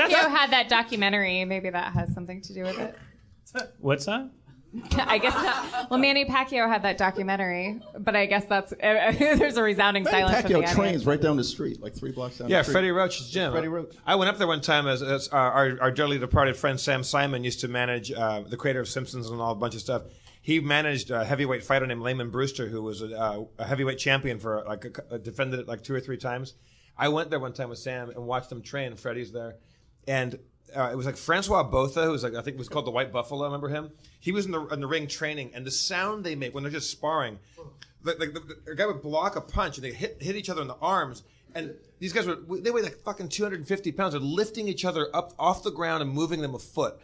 Pacquiao had that documentary. Maybe that has something to do with it. What's that? I guess not. Well, Manny Pacquiao had that documentary, but I guess that's there's a resounding silence. Pacquiao trains right down the street, like 3 blocks down the street. Yeah, Freddie Roach's gym. Freddie Roach. I went up there one time as our dearly departed friend Sam Simon used to manage the creator of Simpsons and all a bunch of stuff. He managed a heavyweight fighter named Layman Brewster, who was a heavyweight champion for defended it like 2 or 3 times. I went there one time with Sam and watched him train. Freddie's there, and it was like Francois Botha, who was like I think was called the White Buffalo. Remember him? He was in the ring training, and the sound they make when they're just sparring, the guy would block a punch and they hit each other in the arms, and these guys they weigh like fucking 250 pounds. They're lifting each other up off the ground and moving them a foot,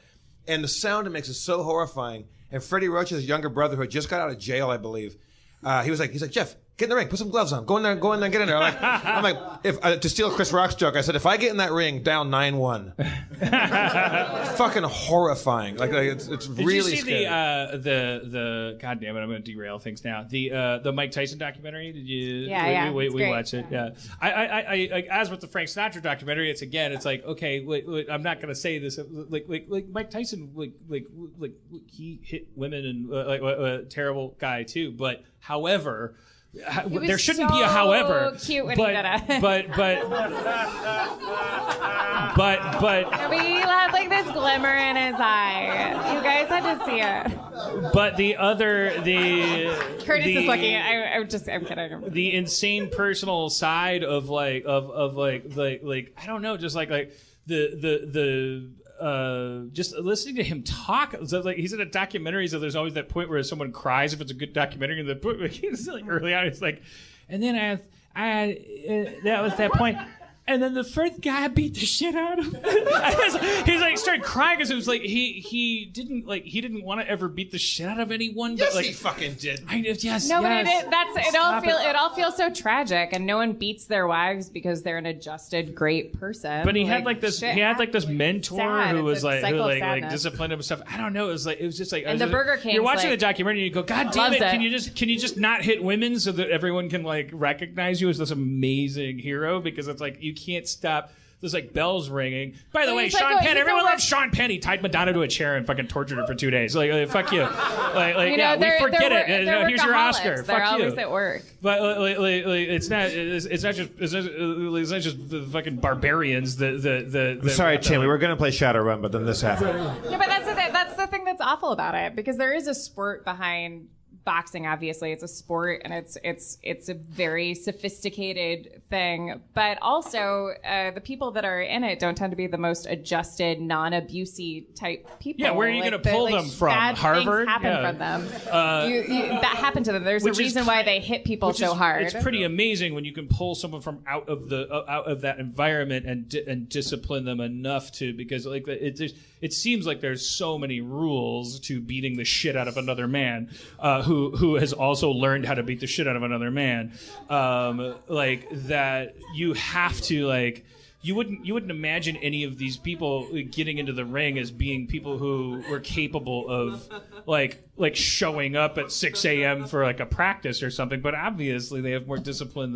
and the sound it makes is so horrifying. And Freddie Roach's younger brother, who had just got out of jail, I believe, he's like, Jeff, get in the ring, put some gloves on, go in there, and get in there. I'm like, if to steal Chris Rock's joke, I said, if I get in that ring down 9-1, fucking horrifying. Like it's really scary. Did you see the God damn it, I'm going to derail things now. The Mike Tyson documentary? Did you? Yeah, we watched it. Yeah. I as with the Frank Sinatra documentary, it's like, okay, wait, I'm not going to say this. Like Mike Tyson, like he hit women and a terrible guy too. But however. There shouldn't be a however. Cute when he did it. But he had like this glimmer in his eye. You guys had to see it. But Curtis is looking at. I'm kidding. The insane personal side of like I don't know, just like the just listening to him talk, so like he's in a documentary, so there's always that point where someone cries if it's a good documentary, and he's like early on, it's like, and then I that was that point. And then the first guy beat the shit out of him. He's like started crying because it was like he didn't want to ever beat the shit out of anyone. Yes, but like, he fucking did. Yes. No, yes. but it all feels so tragic, and no one beats their wives because they're an adjusted, great person. But he had like this mentor sad. who was like sadness. disciplined him and stuff. I don't know. It was just like and the Burger King. You're watching the documentary and you go, God damn it! It. Can you just not hit women so that everyone can like recognize you as this amazing hero? Because it's like you can't stop. There's like bells ringing. By the way, Sean Penn. Everyone loves Sean Penn. He tied Madonna to a chair and fucking tortured her for 2 days. Like fuck you. We forget it. Here's your Oscar. They're fuck always you. at work. But it's not just the fucking barbarians. I'm sorry, Tim. We were going to play Shadowrun, but then this happened. Yeah, but that's the thing that's awful about it, because there is a sport behind boxing. Obviously, it's a sport, and it's a very sophisticated thing. But also, the people that are in it don't tend to be the most adjusted, non-abusey type people. Yeah, where are you going to pull them from? Bad Harvard? Things happen from them. That happened to them. There's a reason why they hit people so hard. It's pretty amazing when you can pull someone from out of that environment and discipline them enough to, because like it seems like there's so many rules to beating the shit out of another man who has also learned how to beat the shit out of another man, like that you have to like. You wouldn't imagine any of these people getting into the ring as being people who were capable of like showing up at 6 a.m. for like a practice or something. But obviously they have more discipline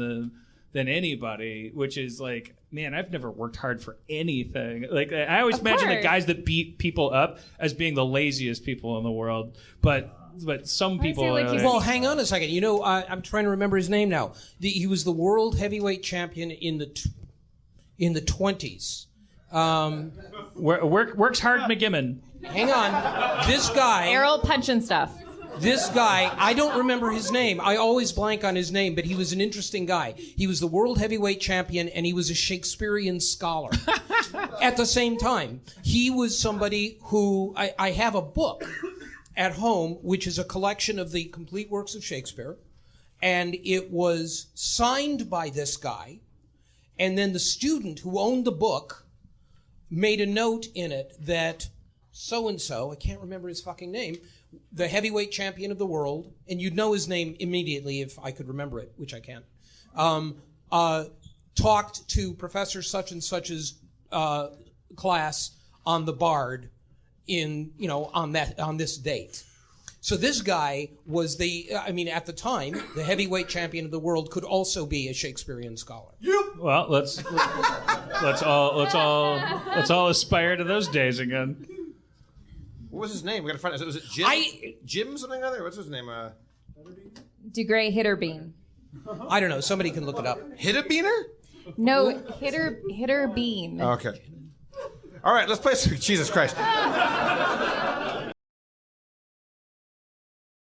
than anybody, which is like, man, I've never worked hard for anything. Like I always imagine the guys that beat people up as being the laziest people in the world, but some people. Well, hang on a second. You know, I'm trying to remember his name now. He was the world heavyweight champion in the 20s. Works hard, McGimmon. Hang on. This guy. Errol punching stuff. This guy, I don't remember his name. I always blank on his name, but he was an interesting guy. He was the world heavyweight champion, and he was a Shakespearean scholar. At the same time, he was somebody who, I have a book at home, which is a collection of the complete works of Shakespeare, and it was signed by this guy, and then the student who owned the book made a note in it that so-and-so, I can't remember his fucking name, the heavyweight champion of the world, and you'd know his name immediately if I could remember it, which I can't, talked to Professor such and such's class on the Bard on this date. So this guy was at the time, the heavyweight champion of the world could also be a Shakespearean scholar. Well, let's all aspire to those days again. What was his name? We gotta find out. Was it Jim? Jim something or other? What's his name? DeGray Hitterbean. I don't know. Somebody can look it up. Hit-a-beaner? No, Hitterbean. Okay. All right, let's play some. Jesus Christ.